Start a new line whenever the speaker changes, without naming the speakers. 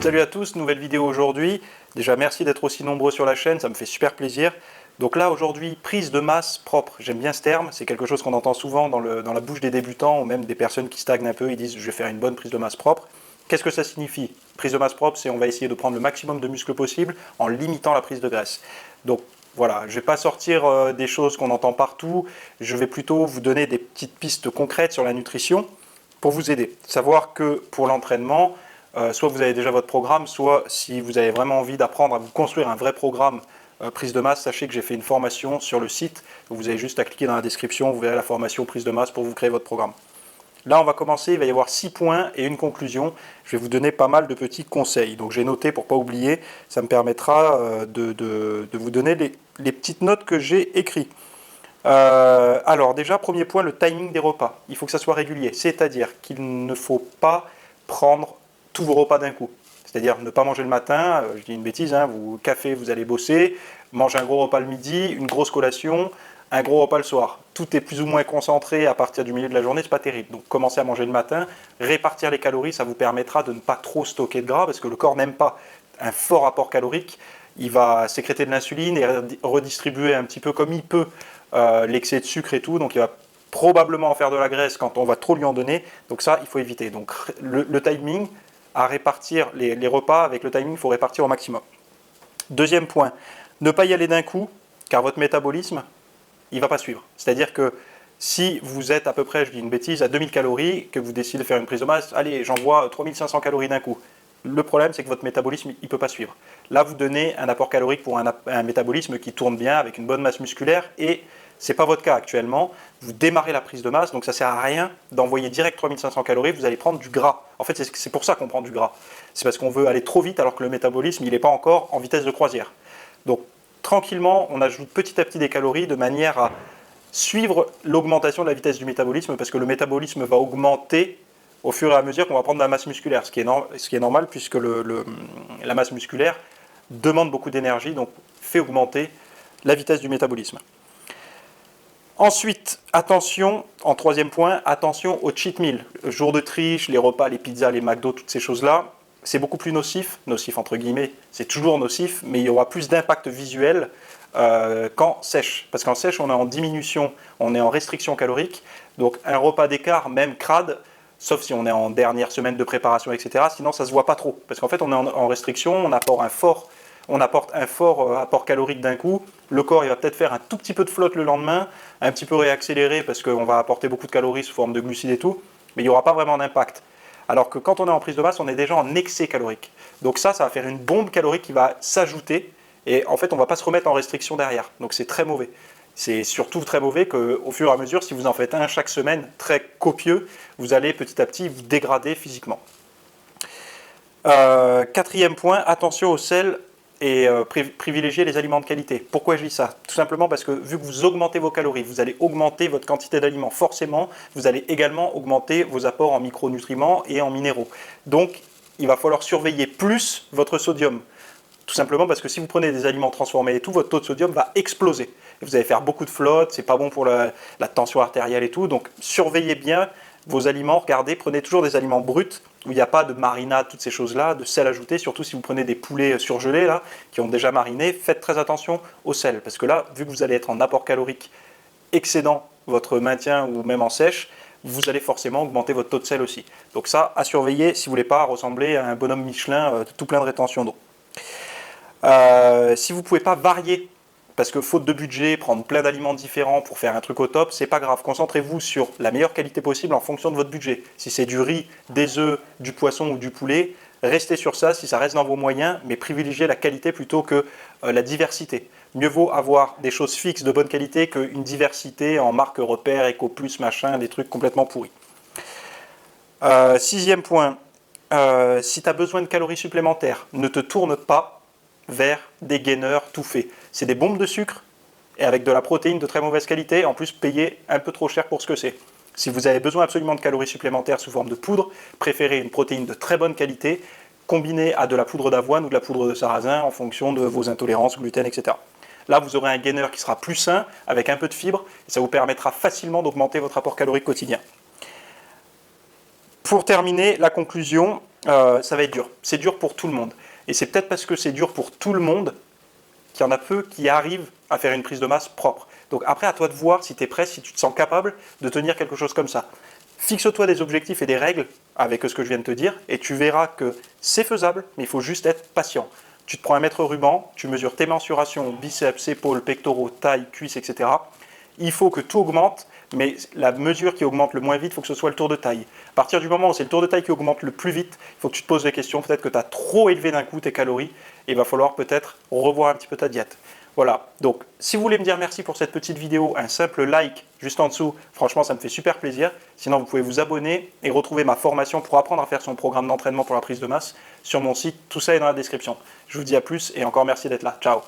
Salut à tous, nouvelle vidéo aujourd'hui. Déjà merci d'être aussi nombreux sur la chaîne, ça me fait super plaisir. Donc là aujourd'hui, prise de masse propre, j'aime bien ce terme, c'est quelque chose qu'on entend souvent dans la bouche des débutants ou même des personnes qui stagnent un peu, ils disent je vais faire une bonne prise de masse propre. Qu'est-ce que ça signifie? Prise de masse propre, c'est on va essayer de prendre le maximum de muscles possible en limitant la prise de graisse. Donc voilà, je ne vais pas sortir des choses qu'on entend partout, je vais plutôt vous donner des petites pistes concrètes sur la nutrition pour vous aider. Savoir que pour l'entraînement, soit vous avez déjà votre programme, soit si vous avez vraiment envie d'apprendre à vous construire un vrai programme prise de masse, sachez que j'ai fait une formation sur le site. Vous avez juste à cliquer dans la description, vous verrez la formation prise de masse pour vous créer votre programme. Là, on va commencer, il va y avoir 6 points et une conclusion. Je vais vous donner pas mal de petits conseils. Donc j'ai noté pour ne pas oublier, ça me permettra de vous donner les petites notes que j'ai écrites. Alors déjà, premier point, le timing des repas. Il faut que ça soit régulier, c'est-à-dire qu'il ne faut pas prendre tous vos repas d'un coup. C'est-à-dire ne pas manger le matin, je dis une bêtise, hein, vous café, vous allez bosser, manger un gros repas le midi, une grosse collation, un gros repas le soir. Tout est plus ou moins concentré à partir du milieu de la journée, c'est pas terrible. Donc commencez à manger le matin, répartir les calories, ça vous permettra de ne pas trop stocker de gras, parce que le corps n'aime pas un fort apport calorique. Il va sécréter de l'insuline et redistribuer un petit peu comme il peut l'excès de sucre et tout, donc il va probablement en faire de la graisse quand on va trop lui en donner, donc ça il faut éviter. Donc le timing, à répartir les repas, avec le timing, il faut répartir au maximum. Deuxième point, ne pas y aller d'un coup, car votre métabolisme, il ne va pas suivre. C'est-à-dire que si vous êtes à peu près, je dis une bêtise, à 2000 calories, que vous décidez de faire une prise de masse, allez, j'envoie 3500 calories d'un coup. Le problème, c'est que votre métabolisme, il ne peut pas suivre. Là, vous donnez un apport calorique pour un métabolisme qui tourne bien, avec une bonne masse musculaire, et ce n'est pas votre cas actuellement. Vous démarrez la prise de masse, donc ça ne sert à rien d'envoyer direct 3500 calories, vous allez prendre du gras. En fait, c'est pour ça qu'on prend du gras. C'est parce qu'on veut aller trop vite alors que le métabolisme, il n'est pas encore en vitesse de croisière. Donc, tranquillement, on ajoute petit à petit des calories de manière à suivre l'augmentation de la vitesse du métabolisme, parce que le métabolisme va augmenter au fur et à mesure qu'on va prendre de la masse musculaire, ce qui est normal puisque la masse musculaire demande beaucoup d'énergie, donc fait augmenter la vitesse du métabolisme. Ensuite, attention, en troisième point, attention aux cheat meals. Le jour de triche, les repas, les pizzas, les McDo, toutes ces choses-là, c'est beaucoup plus nocif entre guillemets, c'est toujours nocif, mais il y aura plus d'impact visuel qu'en sèche. Parce qu'en sèche, on est en diminution, on est en restriction calorique, donc un repas d'écart, même crade, sauf si on est en dernière semaine de préparation, etc., sinon ça ne se voit pas trop. Parce qu'en fait, on est en restriction, on apporte un fort apport calorique d'un coup, le corps il va peut-être faire un tout petit peu de flotte le lendemain, un petit peu réaccélérer parce qu'on va apporter beaucoup de calories sous forme de glucides et tout, mais il n'y aura pas vraiment d'impact. Alors que quand on est en prise de masse, on est déjà en excès calorique. Donc ça va faire une bombe calorique qui va s'ajouter, et en fait on ne va pas se remettre en restriction derrière. Donc c'est très mauvais. C'est surtout très mauvais qu'au fur et à mesure, si vous en faites un chaque semaine, très copieux, vous allez petit à petit vous dégrader physiquement. Quatrième point, attention au sel et privilégier les aliments de qualité. Pourquoi je dis ça? Tout simplement parce que vu que vous augmentez vos calories, vous allez augmenter votre quantité d'aliments. Forcément, vous allez également augmenter vos apports en micronutriments et en minéraux. Donc, il va falloir surveiller plus votre sodium. Tout simplement parce que si vous prenez des aliments transformés et tout, votre taux de sodium va exploser. Et vous allez faire beaucoup de flotte, c'est pas bon pour la tension artérielle et tout. Donc, surveillez bien vos aliments, regardez, prenez toujours des aliments bruts, où il n'y a pas de marinade, toutes ces choses-là, de sel ajouté, surtout si vous prenez des poulets surgelés, là, qui ont déjà mariné, faites très attention au sel, parce que là, vu que vous allez être en apport calorique excédant votre maintien ou même en sèche, vous allez forcément augmenter votre taux de sel aussi. Donc ça, à surveiller si vous ne voulez pas ressembler à un bonhomme Michelin tout plein de rétention d'eau. Si vous ne pouvez pas varier, parce que faute de budget, prendre plein d'aliments différents pour faire un truc au top, c'est pas grave. Concentrez-vous sur la meilleure qualité possible en fonction de votre budget. Si c'est du riz, des œufs, du poisson ou du poulet, restez sur ça si ça reste dans vos moyens, mais privilégiez la qualité plutôt que la diversité. Mieux vaut avoir des choses fixes de bonne qualité qu'une diversité en marque repère, EcoPlus, machin, des trucs complètement pourris. Sixième point, si tu as besoin de calories supplémentaires, ne te tourne pas vers des gainers tout faits. C'est des bombes de sucre et avec de la protéine de très mauvaise qualité, en plus payé un peu trop cher pour ce que c'est. Si vous avez besoin absolument de calories supplémentaires sous forme de poudre, préférez une protéine de très bonne qualité combinée à de la poudre d'avoine ou de la poudre de sarrasin en fonction de vos intolérances, gluten, etc. Là, vous aurez un gainer qui sera plus sain, avec un peu de fibres, et ça vous permettra facilement d'augmenter votre apport calorique quotidien. Pour terminer, la conclusion, ça va être dur. C'est dur pour tout le monde. Et c'est peut-être parce que c'est dur pour tout le monde qu'il y en a peu qui arrivent à faire une prise de masse propre. Donc après, à toi de voir si tu es prêt, si tu te sens capable de tenir quelque chose comme ça. Fixe-toi des objectifs et des règles avec ce que je viens de te dire, et tu verras que c'est faisable, mais il faut juste être patient. Tu te prends un mètre ruban, tu mesures tes mensurations, biceps, épaules, pectoraux, taille, cuisses, etc. Il faut que tout augmente, mais la mesure qui augmente le moins vite, il faut que ce soit le tour de taille. À partir du moment où c'est le tour de taille qui augmente le plus vite, il faut que tu te poses des questions. Peut-être que tu as trop élevé d'un coup tes calories, et il va falloir peut-être revoir un petit peu ta diète. Voilà, donc si vous voulez me dire merci pour cette petite vidéo, un simple like juste en dessous, franchement ça me fait super plaisir. Sinon vous pouvez vous abonner et retrouver ma formation pour apprendre à faire son programme d'entraînement pour la prise de masse sur mon site, tout ça est dans la description. Je vous dis à plus et encore merci d'être là, ciao.